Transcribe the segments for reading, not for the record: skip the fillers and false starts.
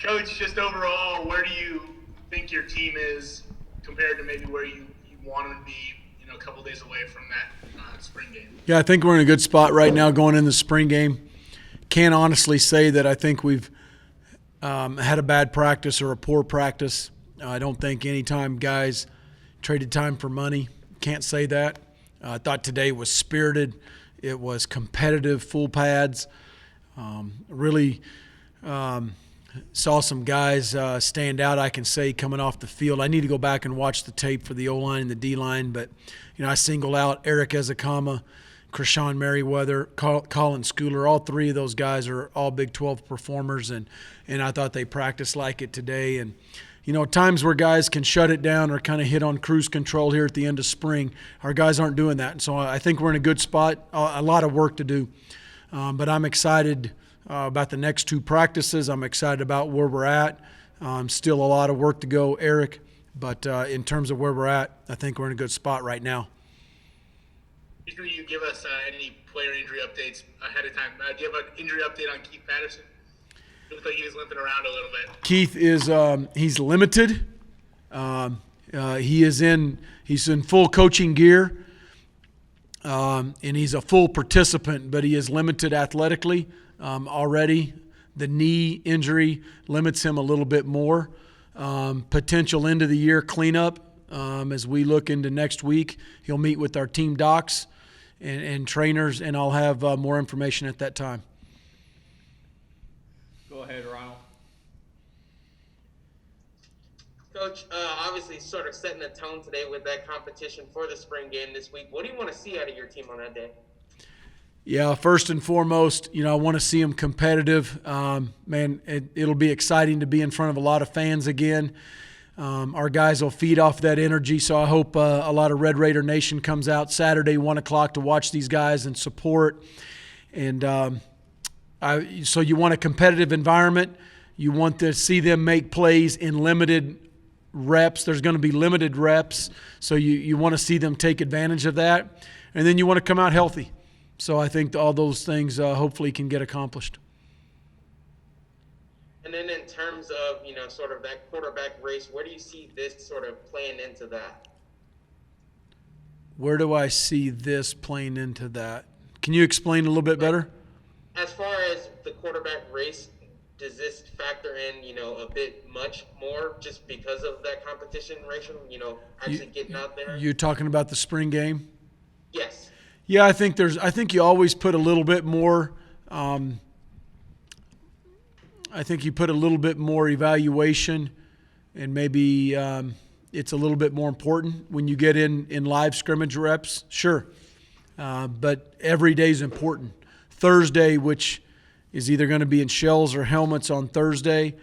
Coach, just overall, where do you think your team is compared to maybe where you want them to be, a couple days away from that spring game? Yeah, I think we're in a good spot right now going in the spring game. Can't honestly say that I think we've had a bad practice or a poor practice. I don't think any time guys traded time for money. Can't say that. I thought today was spirited. It was competitive, full pads. Really saw some guys stand out, I can say, coming off the field. I need to go back and watch the tape for the O-line and the D-line, but I singled out Eric Ezekama, Krishawn Merriweather, Colin Schooler. All three of those guys are all Big 12 performers, and I thought they practiced like it today. And times where guys can shut it down or kind of hit on cruise control here at the end of spring, our guys aren't doing that. And so I think we're in a good spot. A lot of work to do, but I'm excited about the next two practices. I'm excited about where we're at. Still a lot of work to go, Eric, but in terms of where we're at, I think we're in a good spot right now. Can you give us any player injury updates ahead of time? Do you have an injury update on Keith Patterson? It looked like he was limping around a little bit. Keith is he's limited. He's in full coaching gear, and he's a full participant, but he is limited athletically already. The knee injury limits him a little bit more. Potential end of the year cleanup as we look into next week. He'll meet with our team docs and trainers, and I'll have more information at that time. Go ahead, Ronald. Coach, obviously sort of setting a tone today with that competition for the spring game this week. What do you want to see out of your team on that day? Yeah, first and foremost, I want to see them competitive. It'll be exciting to be in front of a lot of fans again. Our guys will feed off that energy, so I hope a lot of Red Raider Nation comes out Saturday, 1 o'clock, to watch these guys and support. And so you want a competitive environment. You want to see them make plays in limited reps. There's going to be limited reps, so you want to see them take advantage of that. And then you want to come out healthy. So I think all those things hopefully can get accomplished. And then in terms of, sort of that quarterback race, where do you see this sort of playing into that? Where do I see this playing into that? Can you explain a little bit better? As far as the quarterback race, does this factor in, a bit much more just because of that competition ratio, actually getting out there? You're talking about the spring game? Yes. Yeah, I think you always put a little bit more I think you put a little bit more evaluation, and maybe it's a little bit more important when you get in live scrimmage reps. Sure. But every day is important. Thursday, which is either going to be in shells or helmets on Thursday,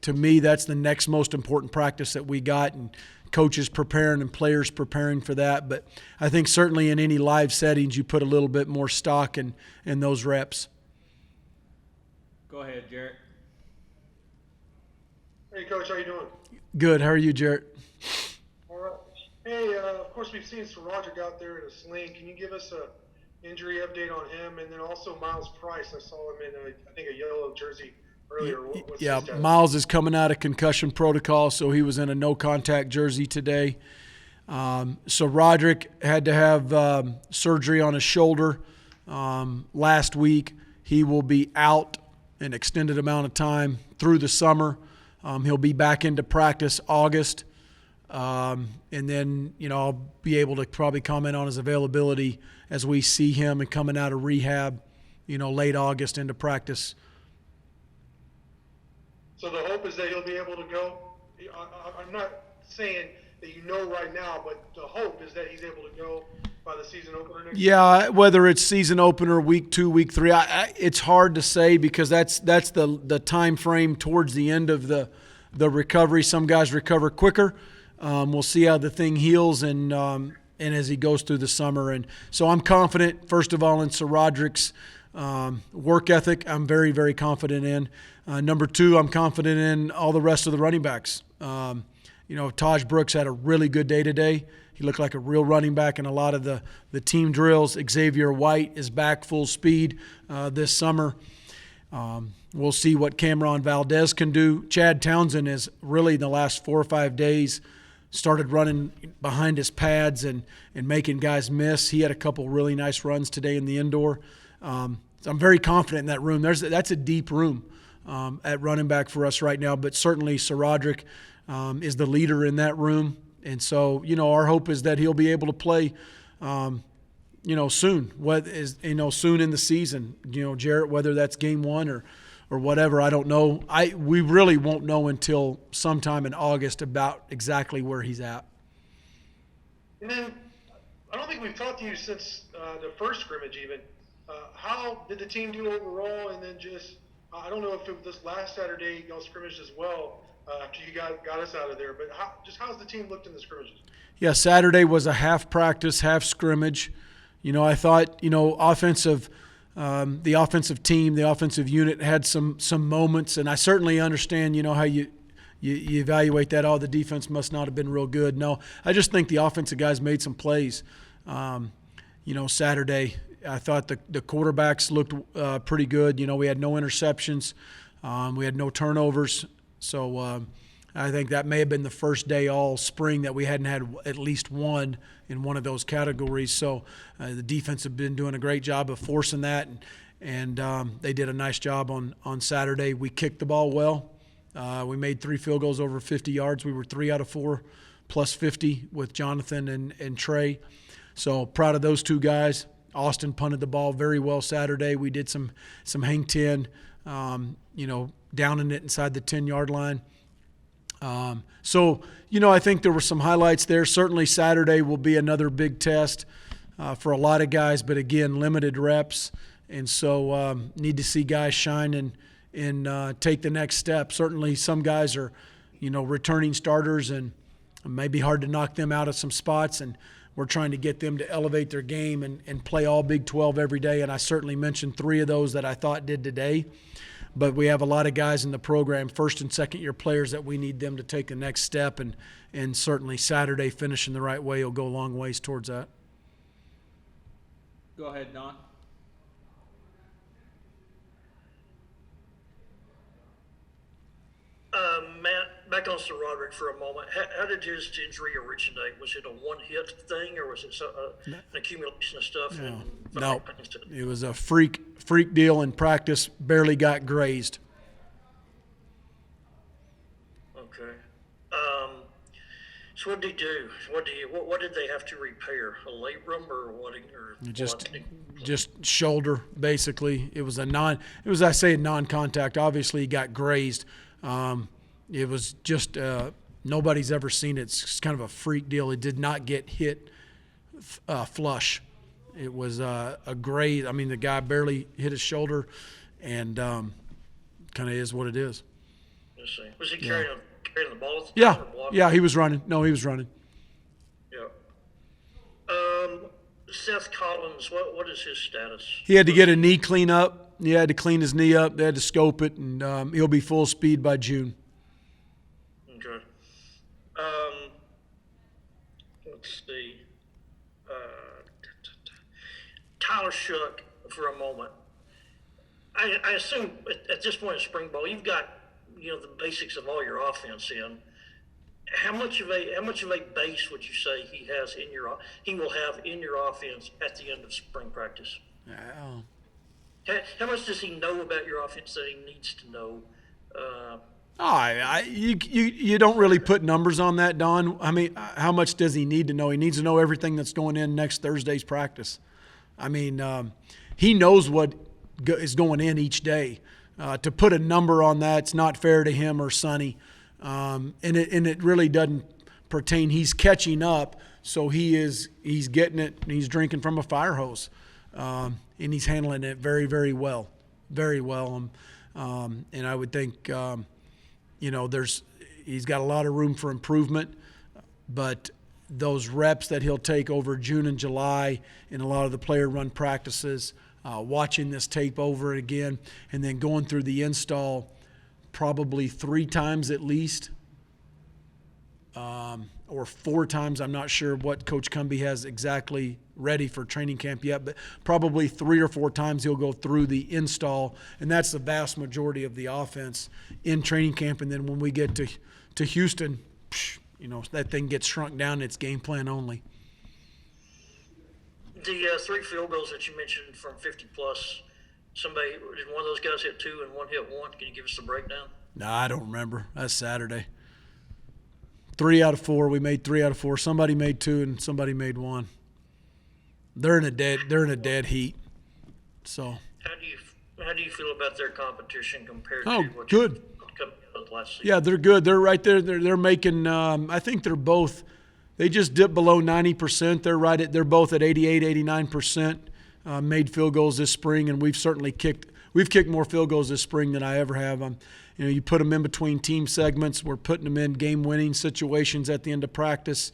to me that's the next most important practice that we got, and coaches preparing and players preparing for that. But I think certainly in any live settings you put a little bit more stock in those reps. Go ahead, Jarrett. Hey, Coach, how you doing? Good. How are you, Jarrett? All right. Hey, of course, we've seen Sir Roderick out there in a sling. Can you give us a injury update on him? And then also Miles Price. I saw him in, I think, a yellow jersey earlier. What's Yeah, his status? Miles is coming out of concussion protocol, so he was in a no-contact jersey today. So Roderick had to have surgery on his shoulder last week. He will be out an extended amount of time through the summer. He'll be back into practice August. And then, I'll be able to probably comment on his availability as we see him and coming out of rehab, late August into practice. So the hope is that he'll be able to go. I'm not saying that right now, but the hope is that he's able to go by the season opener next year. Yeah, whether it's season opener, week 2, week 3, it's hard to say because that's the time frame towards the end of the recovery. Some guys recover quicker. We'll see how the thing heals and as he goes through the summer. And so I'm confident, first of all, in Sir Roderick's work ethic. I'm very, very confident in. Number 2, I'm confident in all the rest of the running backs. Taj Brooks had a really good day today. He looked like a real running back in a lot of the team drills. Xavier White is back full speed this summer. We'll see what Cameron Valdez can do. Chad Townsend has really in the last 4 or 5 days started running behind his pads and making guys miss. He had a couple really nice runs today in the indoor. So I'm very confident in that room. That's a deep room at running back for us right now, but certainly Sir Roderick is the leader in that room. And so, our hope is that he'll be able to play soon. Soon in the season. Jarrett, whether that's game 1 or whatever, I don't know. We really won't know until sometime in August about exactly where he's at. And then I don't think we've talked to you since the first scrimmage even. How did the team do overall? And then just I don't know if this last Saturday y'all scrimmaged as well after you got us out of there. But how's the team looked in the scrimmages? Yeah, Saturday was a half practice, half scrimmage. I thought, the offensive team, the offensive unit had some moments, and I certainly understand, how you evaluate that. Oh, the defense must not have been real good. No, I just think the offensive guys made some plays. Saturday, I thought the quarterbacks looked pretty good. We had no interceptions. We had no turnovers. So I think that may have been the first day all spring that we hadn't had at least one in one of those categories. So the defense have been doing a great job of forcing that, and they did a nice job on Saturday. We kicked the ball well. We made 3 field goals over 50 yards. We were 3 out of 4 plus 50 with Jonathan and Trey. So proud of those 2 guys. Austin punted the ball very well Saturday. We did some hang 10, downing it inside the 10-yard line. I think there were some highlights there. Certainly Saturday will be another big test for a lot of guys, but again, limited reps. And so need to see guys shine and take the next step. Certainly some guys are, returning starters, and it may be hard to knock them out of some spots, and we're trying to get them to elevate their game and play all Big 12 every day. And I certainly mentioned 3 of those that I thought did today. But we have a lot of guys in the program, first and second year players, that we need them to take the next step, and certainly Saturday finishing the right way will go a long ways towards that. Go ahead, Don. Matt, back on Sir Roderick for a moment. How did his injury originate? Was it a one-hit thing, or was it an accumulation of stuff? No, it was a freak deal in practice. Barely got grazed. Okay. So what did he do? What did they have to repair? A labrum or what? Just shoulder, basically. It was a non-contact. Obviously, he got grazed. It was just nobody's ever seen it. It's kind of a freak deal. It did not get hit flush. It was a graze. I mean, the guy barely hit his shoulder, and kind of is what it is. Let's see. Was he carrying the ball at the Yeah, time or blocking? yeah, he was running. No, he was running. Yeah. Seth Collins, what is his status? He had to get a knee clean up. He had to clean his knee up. They had to scope it, and he'll be full speed by June. Okay. Let's see. Tyler Shook for a moment. I assume at this point in spring ball, you've got the basics of all your offense in. How much of a base would you say he will have in your offense at the end of spring practice? How much does he know about your offense that he needs to know? You don't really put numbers on that, Don. I mean, how much does he need to know? He needs to know everything that's going in next Thursday's practice. I mean, he knows what is going in each day. To put a number on that's not fair to him or Sonny, and it really doesn't pertain. He's catching up, so he's getting it. And he's drinking from a fire hose, and he's handling it very, very well, very well. And I would think, he's got a lot of room for improvement, but those reps that he'll take over June and July in a lot of the player run practices, watching this tape over again, and then going through the install probably 3 times at least. or 4 times. I'm not sure what Coach Cumbie has exactly ready for training camp yet, but probably 3 or 4 times he'll go through the install, and that's the vast majority of the offense in training camp. And then when we get to Houston, that thing gets shrunk down. It's game plan only. The 3 field goals that you mentioned from 50 plus, did one of those guys hit 2 and one hit 1? Can you give us the breakdown? No, I don't remember. That's Saturday. 3 out of 4. We made 3 out of 4. Somebody made 2 and somebody made 1. They're in a dead heat. So. How do you feel about their competition compared to what good. you've come with last season? Yeah, they're good. They're right there. They're making. I think they're both. They just dipped below 90%. They're both at 88, 89% made field goals this spring, and we've kicked more field goals this spring than I ever have. You put them in between team segments. We're putting them in game-winning situations at the end of practice.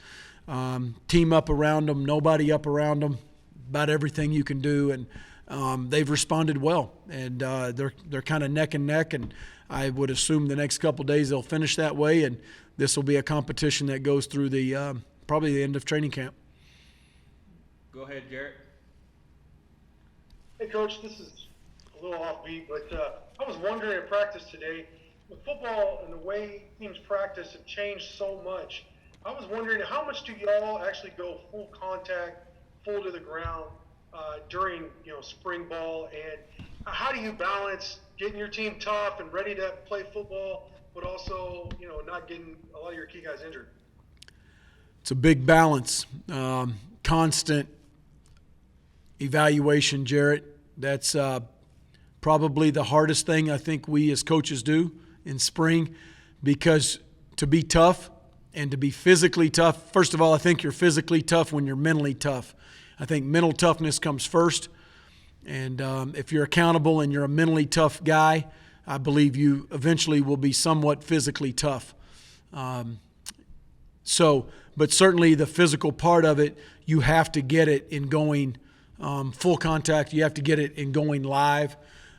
Team up around them, nobody up around them. About everything you can do, and they've responded well. And they're kind of neck and neck, and I would assume the next couple of days they'll finish that way. And this will be a competition that goes through the probably the end of training camp. Go ahead, Jarrett. Hey, Coach, this is a little offbeat, but I was wondering in practice today, with football and the way teams practice have changed so much. I was wondering, how much do y'all actually go full contact, full to the ground during spring ball, and how do you balance getting your team tough and ready to play football, but also not getting a lot of your key guys injured? It's a big balance, constant evaluation, Jarrett. That's probably the hardest thing I think we as coaches do in spring, because to be tough and to be physically tough, first of all, I think you're physically tough when you're mentally tough. I think mental toughness comes first, and if you're accountable and you're a mentally tough guy, I believe you eventually will be somewhat physically tough. But certainly the physical part of it, you have to get it in going full contact. You have to get it in going live.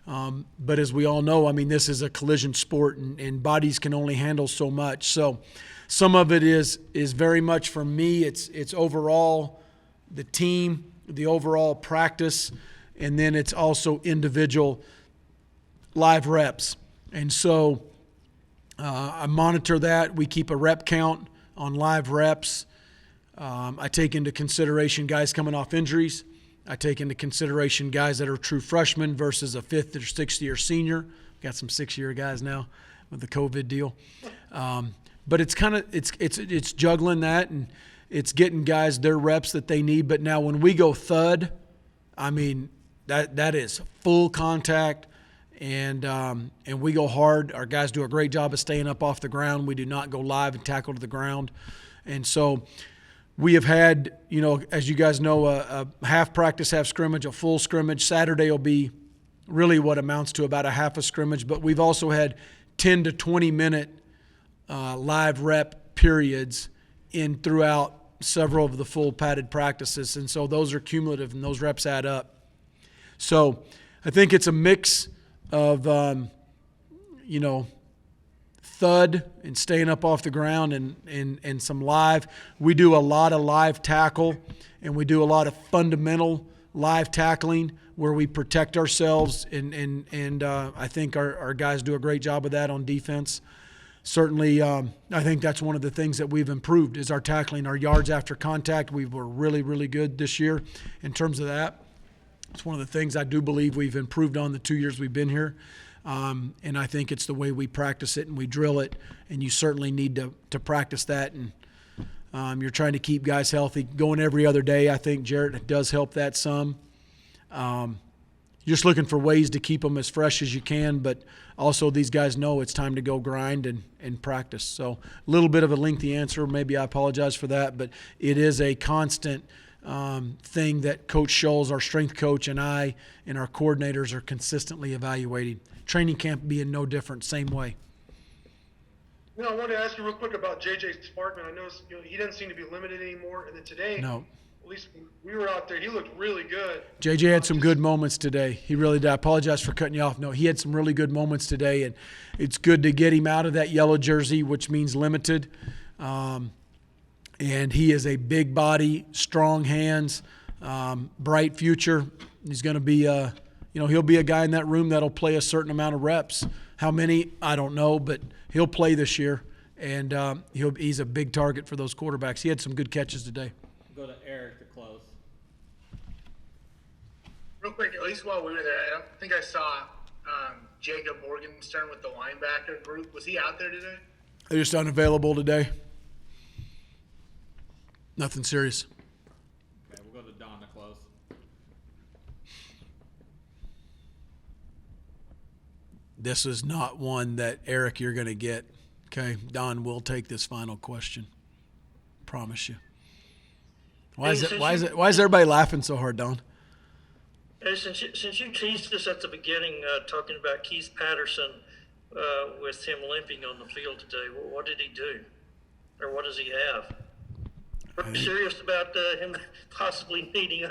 But as we all know, this is a collision sport, and bodies can only handle so much. So some of it is very much for me. It's overall the team, the overall practice, and then it's also individual live reps. And so I monitor that. We keep a rep count on live reps. I take into consideration guys coming off injuries. I take into consideration guys that are true freshmen versus a 5th or 6th year senior. Got some 6-year guys now with the COVID deal. But it's kind of it's juggling that, and it's getting guys their reps that they need. But now when we go thud, that is full contact, and we go hard. Our guys do a great job of staying up off the ground. We do not go live and tackle to the ground. And so we have had, as you guys know, a half practice, half scrimmage, a full scrimmage. Saturday will be really what amounts to about a half a scrimmage. But we've also had 10 to 20-minute live rep periods throughout several of the full padded practices. And so those are cumulative, and those reps add up. So I think it's a mix of, thud and staying up off the ground and some live. We do a lot of live tackle, and we do a lot of fundamental live tackling where we protect ourselves, and I think our guys do a great job of that on defense. Certainly, I think that's one of the things that we've improved is our tackling, our yards after contact. We were really, really good this year in terms of that. It's one of the things I do believe we've improved on the 2 years we've been here. And I think it's the way we practice it and we drill it, and you certainly need to practice that. And you're trying to keep guys healthy. Going every other day, I think, Jarrett, does help that some. You're just looking for ways to keep them as fresh as you can, but also these guys know it's time to go grind and practice. So a little bit of a lengthy answer. Maybe I apologize for that, but it is a constant thing that Coach Scholes, our strength coach, and I and our coordinators are consistently evaluating. Training camp being no different, same way. I wanted to ask you real quick about J.J. Sparkman. I noticed he doesn't seem to be limited anymore, and then today, No. at least when we were out there, he looked really good. JJ had some good moments today. He really did. I apologize for cutting you off. No, he had some really good moments today, and it's good to get him out of that yellow jersey, which means limited. and he is a big body, strong hands, bright future. He's going to be, he'll be a guy in that room that'll play a certain amount of reps. How many, I don't know, but he'll play this year, and he's a big target for those quarterbacks. He had some good catches today. Go to Eric to close. Real quick, at least while we were there, I don't think I saw Jacob Morgenstern with the linebacker group. Was he out there today? They're just unavailable today. Nothing serious. Okay, we'll go to Don to close. This is not one that, Eric, you're going to get. Okay, Don will take this final question. Promise you. Why is everybody laughing so hard, Don? Hey, since you teased us at the beginning, talking about Keith Patterson with him limping on the field today, what did he do? Or what does he have? Are you serious about him possibly needing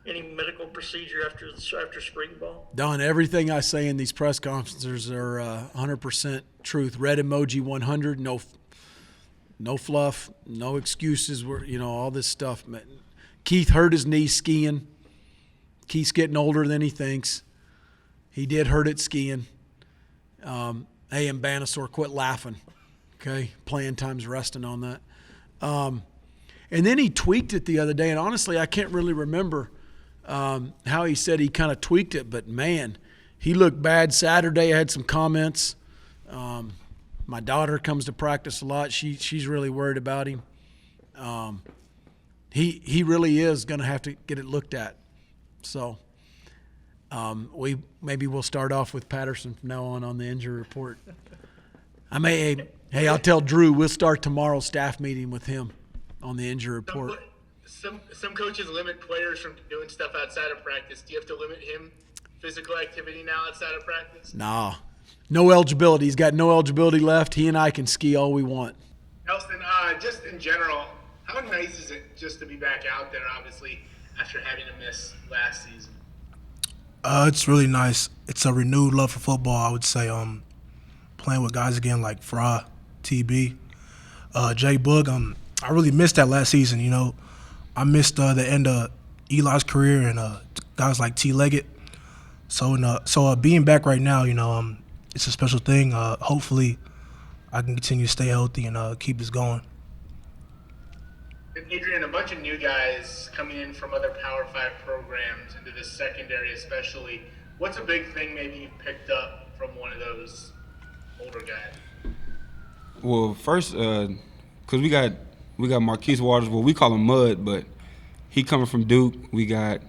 any medical procedure after spring ball? Don, everything I say in these press conferences are 100% truth. Red emoji 100, no fluff, no excuses. All this stuff. Keith hurt his knee skiing. Keith's getting older than he thinks. He did hurt it skiing. Hey, and Banasaur, quit laughing. Okay, playing time's resting on that. And then he tweaked it the other day, and honestly, I can't really remember how he said he kind of tweaked it, but man, he looked bad Saturday. I had some comments. My daughter comes to practice a lot. She's really worried about him. He really is going to have to get it looked at. So we'll start off with Patterson from now on the injury report. I'll tell Drew we'll start tomorrow's staff meeting with him on the injury report. Some coaches limit players from doing stuff outside of practice. Do you have to limit him physical activity now outside of practice? Nah, no eligibility. He's got no eligibility left. He and I can ski all we want. Elston, just in general, how nice is it just to be back out there, obviously, after having to miss last season? It's really nice. It's a renewed love for football, I would say. Playing with guys again like Fra, TB, Jay Boog. I really missed that last season, I missed the end of Eli's career and guys like T. Leggett. So being back right now, it's a special thing. Hopefully I can continue to stay healthy and keep this going. Adrian, a bunch of new guys coming in from other Power 5 programs into the secondary especially. What's a big thing maybe you picked up from one of those older guys? Well, first, because we got Marquise Waters, well, we call him Mud, but he coming from Duke. We got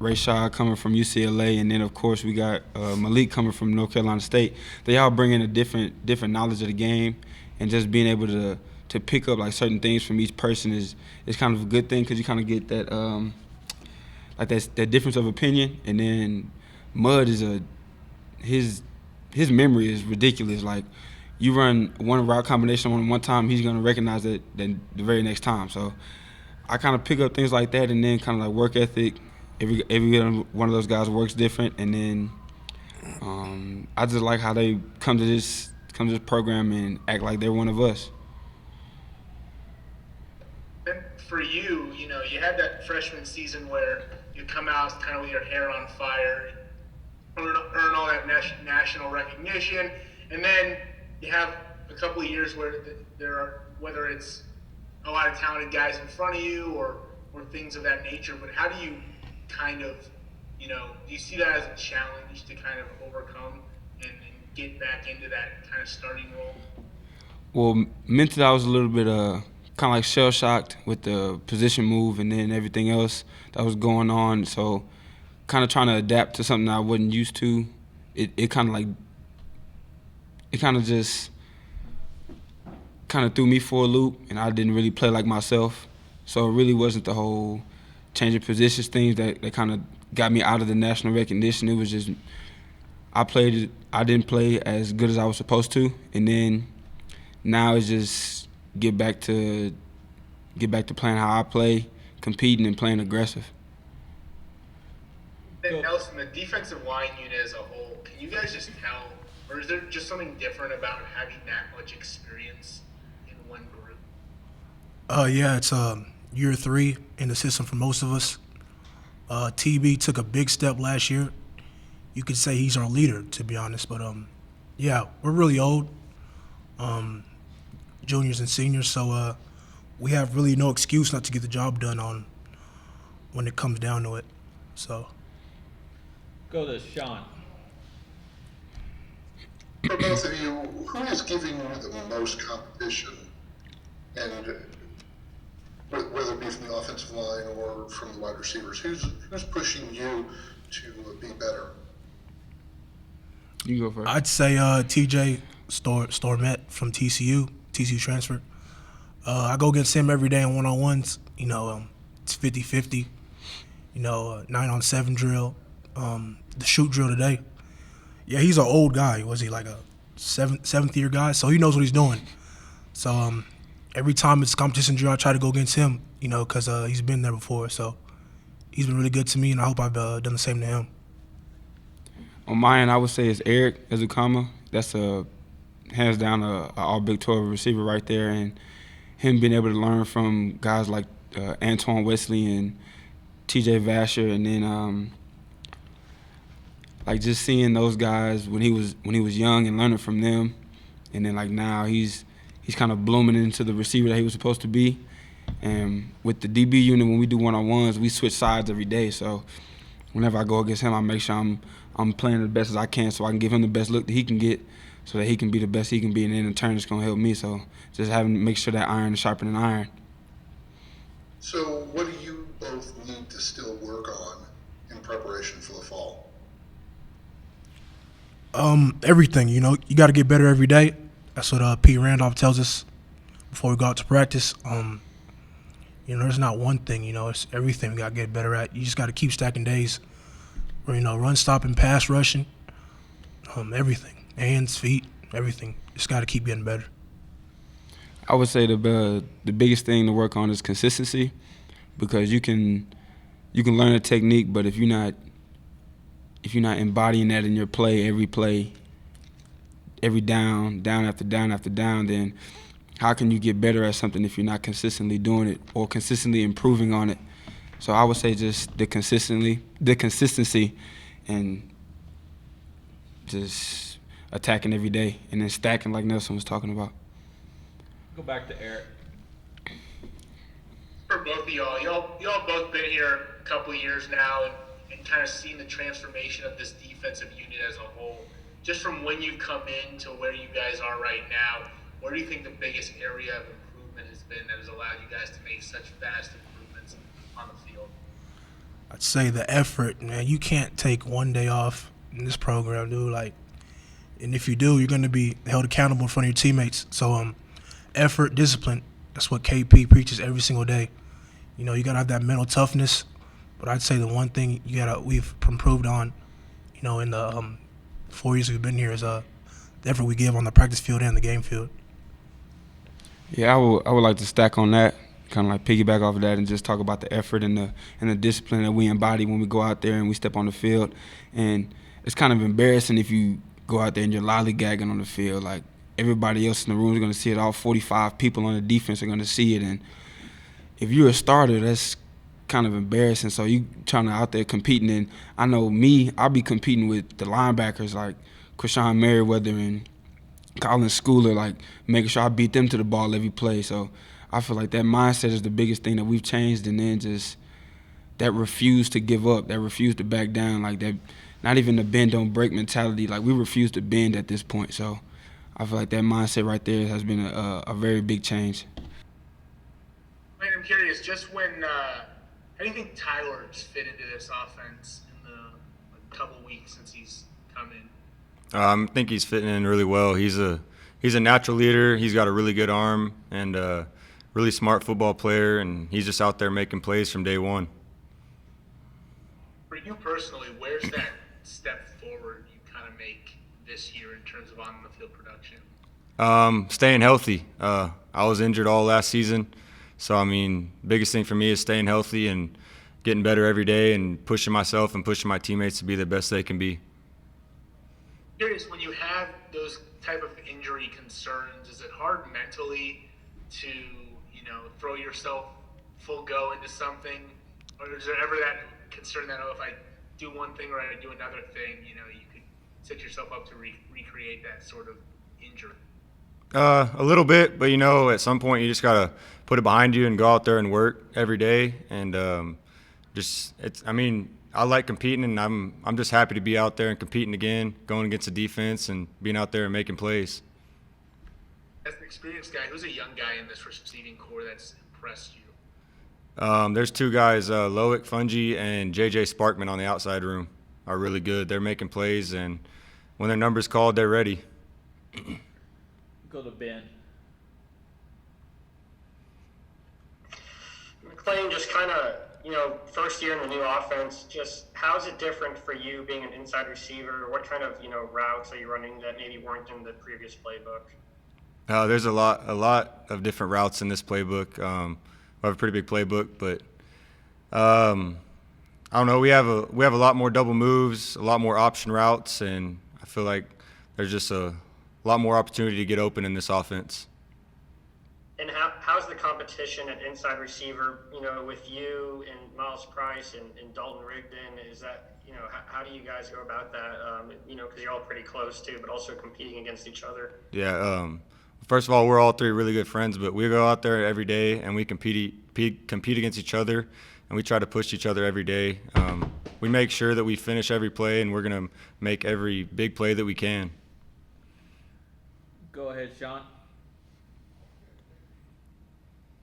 Ray Shaw coming from UCLA, and then, of course, we got Malik coming from North Carolina State. They all bring in a different knowledge of the game, and just being able to pick up, like, certain things from each person is kind of a good thing because you kind of get that that difference of opinion. And then Mud is his memory is ridiculous. Like, you run one route combination on one time, he's going to recognize it then the very next time. So I kind of pick up things like that, and then kind of like work ethic. Every one of those guys works different, and then I just like how they come to this program and act like they're one of us. Then for you, you had that freshman season where you come out kind of with your hair on fire, earn all that national recognition, and then you have a couple of years where there are, whether it's a lot of talented guys in front of you or things of that nature, but how do you kind of, do you see that as a challenge to kind of overcome and get back into that kind of starting role? Well, mentally I was a little bit kind of like shell-shocked with the position move and then everything else that was going on, so kind of trying to adapt to something I wasn't used to. It kind of just threw me for a loop, and I didn't really play like myself. So it really wasn't the whole change of positions things that kind of got me out of the national recognition. It was just I didn't play as good as I was supposed to, and then now it's just get back to playing how I play, competing and playing aggressive. Then Nelson, the defensive line unit as a whole, can you guys just tell, or is there just something different about having that much experience in one group? Yeah, it's year 3 in the system for most of us. TB took a big step last year. You could say he's our leader, to be honest. But yeah, we're really old, juniors and seniors, so we have really no excuse not to get the job done on when it comes down to it. So Go to Sean. For both of you, who is giving you the most competition, and whether it be from the offensive line or from the wide receivers, who's pushing you to be better? You go first. I'd say TJ Stormette from TCU transfer. I go against him every day in one-on-ones. It's 50-50. 9-on-7 drill. The shoot drill today. Yeah, he's an old guy. Was he like a seventh year guy? So he knows what he's doing. So every time it's competition drill, I try to go against him, because he's been there before. So he's been really good to me, and I hope I've done the same to him. On my end, I would say it's Eric Ezukama. That's hands down a all Big 12 receiver right there, and him being able to learn from guys like Antoine Wesley and T.J. Vasher, and then like just seeing those guys when he was young and learning from them, and then like now he's kind of blooming into the receiver that he was supposed to be. And with the DB unit, when we do one-on-ones, we switch sides every day. So whenever I go against him, I make sure I'm playing the best as I can, so I can give him the best look that he can get, so that he can be the best he can be, and then in turn it's gonna help me. So just having to make sure that iron is sharpening iron. So what do you both need to still work on in preparation for the fall? Everything. You got to get better every day. That's what Pete Randolph tells us before we go out to practice. There's not one thing. It's everything we got to get better at. You just got to keep stacking days. Run stopping, pass rushing, everything, hands, feet, everything. Just got to keep getting better. I would say the biggest thing to work on is consistency, because you can learn a technique, but if you're not embodying that in your play, every down after down after down, then how can you get better at something if you're not consistently doing it or consistently improving on it? So I would say just the consistency, and just attacking every day, and then stacking like Nelson was talking about. Go back to Eric. For both of y'all both been here a couple of years now, and kind of seen the transformation of this defensive unit as a whole. Just from when you've come in to where you guys are right now, where do you think the biggest area of improvement has been that has allowed you guys to make such vast improvements on the field? I'd say the effort, man. You can't take one day off in this program, dude. And if you do, you're going to be held accountable in front of your teammates. So effort, discipline, that's what KP preaches every single day. You got to have that mental toughness. But I'd say the one thing we've improved on, in the 4 years we've been here, is the effort we give on the practice field and the game field. Yeah, I would like to stack on that, kind of like piggyback off of that, and just talk about the effort and the discipline that we embody when we go out there and we step on the field. And it's kind of embarrassing if you go out there and you're lollygagging on the field. Like, everybody else in the room is going to see it. All 45 people on the defense are going to see it. And if you're a starter, that's kind of embarrassing. So you trying to out there competing, and I know I'll be competing with the linebackers like Krishan Merriweather and Colin Schooler, like making sure I beat them to the ball every play. So I feel like that mindset is the biggest thing that we've changed, and then just that refuse to give up, that refuse to back down, like that, not even the bend don't break mentality. Like, we refuse to bend at this point. So I feel like that mindset right there has been a very big change. Man, I'm curious, just how do you think Tyler's fit into this offense in the couple weeks since he's come in? I think he's fitting in really well. He's a natural leader. He's got a really good arm and a really smart football player, and he's just out there making plays from day one. For you personally, where's that step forward you kind of make this year in terms of on-the-field production? Staying healthy. I was injured all last season. So, biggest thing for me is staying healthy and getting better every day and pushing myself and pushing my teammates to be the best they can be. Curious, when you have those type of injury concerns, is it hard mentally to, throw yourself full go into something? Or is there ever that concern that, if I do one thing or I do another thing, you could set yourself up to recreate that sort of injury? A little bit, but at some point you just gotta put it behind you and go out there and work every day. And I like competing, and I'm just happy to be out there and competing again, going against the defense and being out there and making plays. As an experienced guy, who's a young guy in this receiving core that's impressed you? There's two guys, Loic Fungi and JJ Sparkman on the outside room are really good. They're making plays, and when their number's called, they're ready. Go to Ben. McLean, just kind of, first year in the new offense, just how's it different for you being an inside receiver? What kind of, routes are you running that maybe weren't in the previous playbook? There's a lot of different routes in this playbook. We have a pretty big playbook, but I don't know. We have a lot more double moves, a lot more option routes, and I feel like there's just a lot more opportunity to get open in this offense. And how's the competition at inside receiver, with you and Miles Price and Dalton Rigdon? Is that, how do you guys go about that? Because you're all pretty close too, but also competing against each other. Yeah. First of all, we're all three really good friends, but we go out there every day and we compete against each other, and we try to push each other every day. We make sure that we finish every play, and we're going to make every big play that we can. Go ahead, Sean.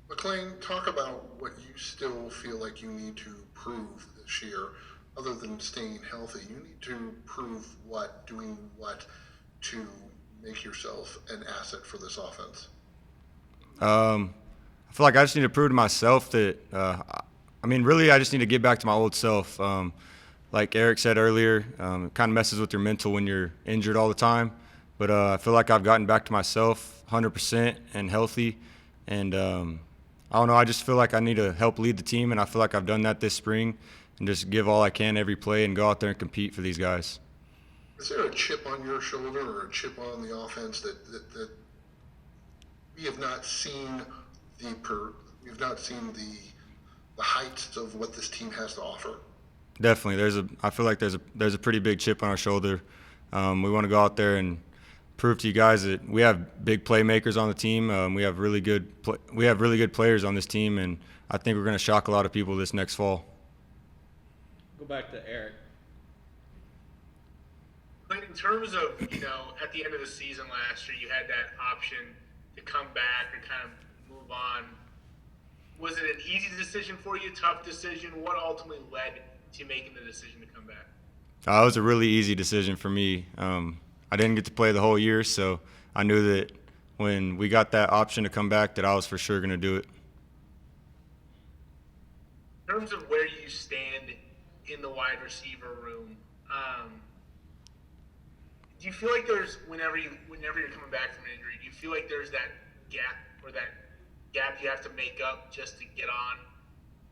McLean, talk about what you still feel like you need to prove this year. Other than staying healthy, you need to prove doing what to make yourself an asset for this offense? I feel like I just need to prove to myself that, really I just need to get back to my old self. Like Eric said earlier, it kind of messes with your mental when you're injured all the time. But I feel like I've gotten back to myself 100% and healthy. And I don't know, I just feel like I need to help lead the team, and I feel like I've done that this spring and just give all I can every play and go out there and compete for these guys. Is there a chip on your shoulder or a chip on the offense that we have not seen we've not seen the heights of what this team has to offer? Definitely, I feel like there's a pretty big chip on our shoulder. We want to go out there and prove to you guys that we have big playmakers on the team. We have really good players on this team, and I think we're going to shock a lot of people this next fall. Go back to Eric. But in terms of, at the end of the season last year, you had that option to come back or kind of move on. Was it an easy decision for you, tough decision? What ultimately led to making the decision to come back? It was a really easy decision for me. I didn't get to play the whole year, so I knew that when we got that option to come back that I was for sure going to do it. In terms of where you stand in the wide receiver room, do you feel like there's, whenever you're coming back from an injury, do you feel like there's that gap you have to make up just to get on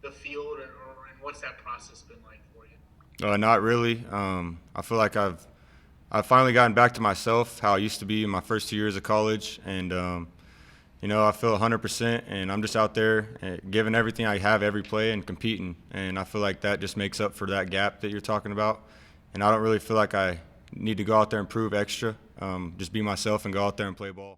the field, and what's that process been like for you? Not really. I feel like I've finally gotten back to myself, how I used to be in my first 2 years of college, and I feel 100%, and I'm just out there giving everything I have every play and competing, and I feel like that just makes up for that gap that you're talking about, and I don't really feel like I need to go out there and prove extra. Just be myself and go out there and play ball.